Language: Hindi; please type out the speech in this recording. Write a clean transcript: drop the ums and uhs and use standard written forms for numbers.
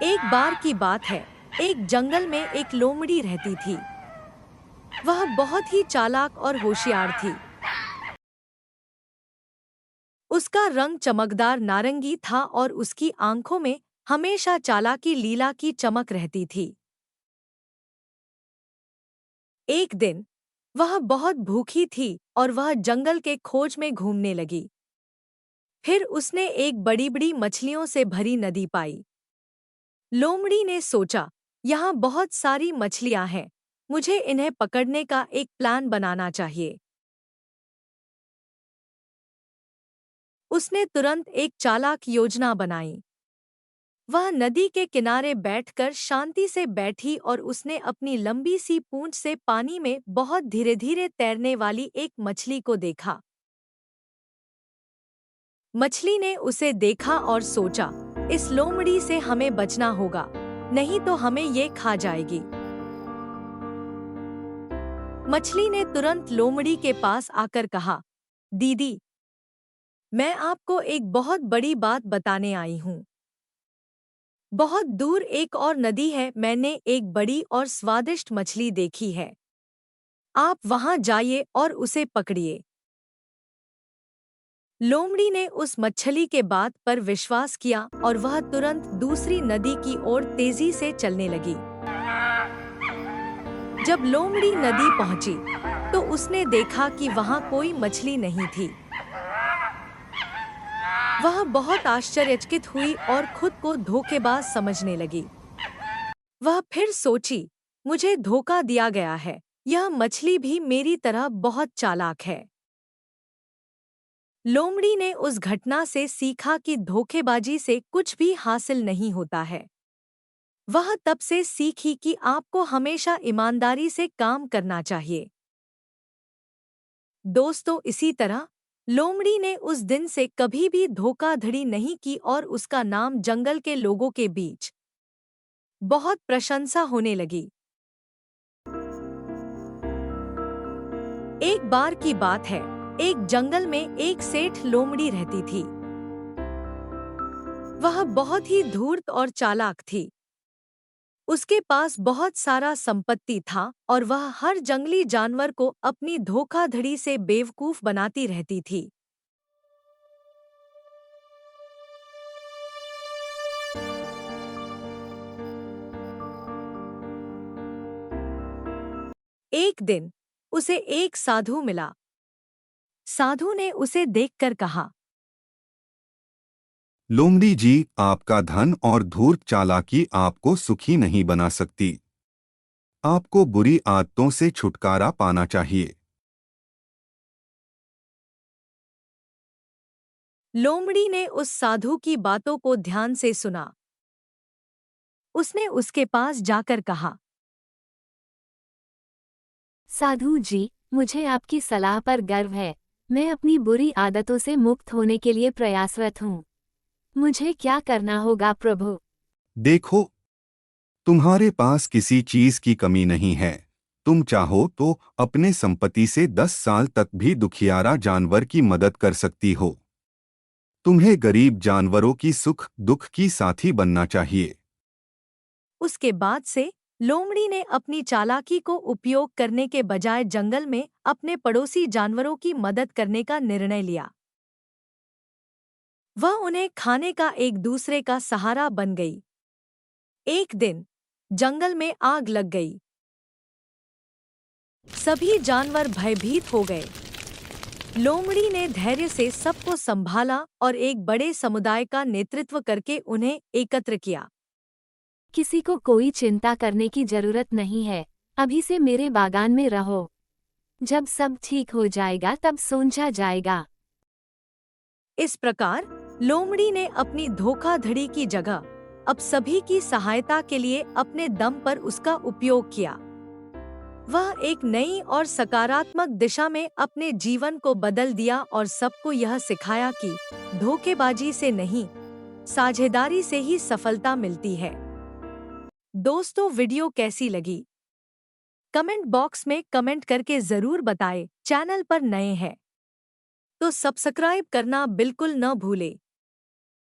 एक बार की बात है। एक जंगल में एक लोमड़ी रहती थी। वह बहुत ही चालाक और होशियार थी। उसका रंग चमकदार नारंगी था और उसकी आंखों में हमेशा चालाकी लीला की चमक रहती थी। एक दिन वह बहुत भूखी थी और वह जंगल के खोज में घूमने लगी। फिर उसने एक बड़ी बड़ी मछलियों से भरी नदी पाई। लोमड़ी ने सोचा, यहाँ बहुत सारी मछलियाँ हैं, मुझे इन्हें पकड़ने का एक प्लान बनाना चाहिए। उसने तुरंत एक चालाक योजना बनाई। वह नदी के किनारे बैठकर शांति से बैठी और उसने अपनी लंबी सी पूंछ से पानी में बहुत धीरे धीरे तैरने वाली एक मछली को देखा। मछली ने उसे देखा और सोचा, इस लोमड़ी से हमें बचना होगा, नहीं तो हमें ये खा जाएगी। मछली ने तुरंत लोमड़ी के पास आकर कहा, दीदी, मैं आपको एक बहुत बड़ी बात बताने आई हूँ। बहुत दूर एक और नदी है, मैंने एक बड़ी और स्वादिष्ट मछली देखी है। आप वहां जाइए और उसे पकड़िए। लोमड़ी ने उस मछली के बात पर विश्वास किया और वह तुरंत दूसरी नदी की ओर तेजी से चलने लगी। जब लोमड़ी नदी पहुंची, तो उसने देखा कि वहां कोई मछली नहीं थी। वह बहुत आश्चर्यचकित हुई और खुद को धोखेबाज समझने लगी। वह फिर सोची, मुझे धोखा दिया गया है, यह मछली भी मेरी तरह बहुत चालाक है। लोमड़ी ने उस घटना से सीखा कि धोखेबाजी से कुछ भी हासिल नहीं होता है। वह तब से सीखी कि आपको हमेशा ईमानदारी से काम करना चाहिए। दोस्तों, इसी तरह लोमड़ी ने उस दिन से कभी भी धोखाधड़ी नहीं की और उसका नाम जंगल के लोगों के बीच बहुत प्रशंसा होने लगी। एक बार की बात है। एक जंगल में एक सेठ लोमड़ी रहती थी। वह बहुत ही धूर्त और चालाक थी। उसके पास बहुत सारा संपत्ति था और वह हर जंगली जानवर को अपनी धोखाधड़ी से बेवकूफ बनाती रहती थी। एक दिन उसे एक साधु मिला। साधु ने उसे देखकर कहा, लोमड़ी जी, आपका धन और धूर्त चालाकी आपको सुखी नहीं बना सकती। आपको बुरी आदतों से छुटकारा पाना चाहिए। लोमड़ी ने उस साधु की बातों को ध्यान से सुना। उसने उसके पास जाकर कहा, साधु जी, मुझे आपकी सलाह पर गर्व है। मैं अपनी बुरी आदतों से मुक्त होने के लिए प्रयासरत हूँ। मुझे क्या करना होगा प्रभु? देखो, तुम्हारे पास किसी चीज की कमी नहीं है। तुम चाहो तो अपने संपत्ति से 10 साल तक भी दुखियारा जानवर की मदद कर सकती हो। तुम्हें गरीब जानवरों की सुख दुख की साथी बनना चाहिए। उसके बाद से लोमड़ी ने अपनी चालाकी को उपयोग करने के बजाय जंगल में अपने पड़ोसी जानवरों की मदद करने का निर्णय लिया। वह उन्हें खाने का एक दूसरे का सहारा बन गई। एक दिन जंगल में आग लग गई। सभी जानवर भयभीत हो गए। लोमड़ी ने धैर्य से सबको संभाला और एक बड़े समुदाय का नेतृत्व करके उन्हें एकत्र किया। किसी को कोई चिंता करने की जरूरत नहीं है। अभी से मेरे बागान में रहो। जब सब ठीक हो जाएगा तब सोचा जाएगा। इस प्रकार लोमड़ी ने अपनी धोखाधड़ी की जगह अब सभी की सहायता के लिए अपने दम पर उसका उपयोग किया। वह एक नई और सकारात्मक दिशा में अपने जीवन को बदल दिया और सबको यह सिखाया कि धोखेबाजी से नहीं, साझेदारी से ही सफलता मिलती है। दोस्तों, वीडियो कैसी लगी? कमेंट बॉक्स में कमेंट करके जरूर बताएं। चैनल पर नए हैं तो सब्सक्राइब करना बिल्कुल न भूलें।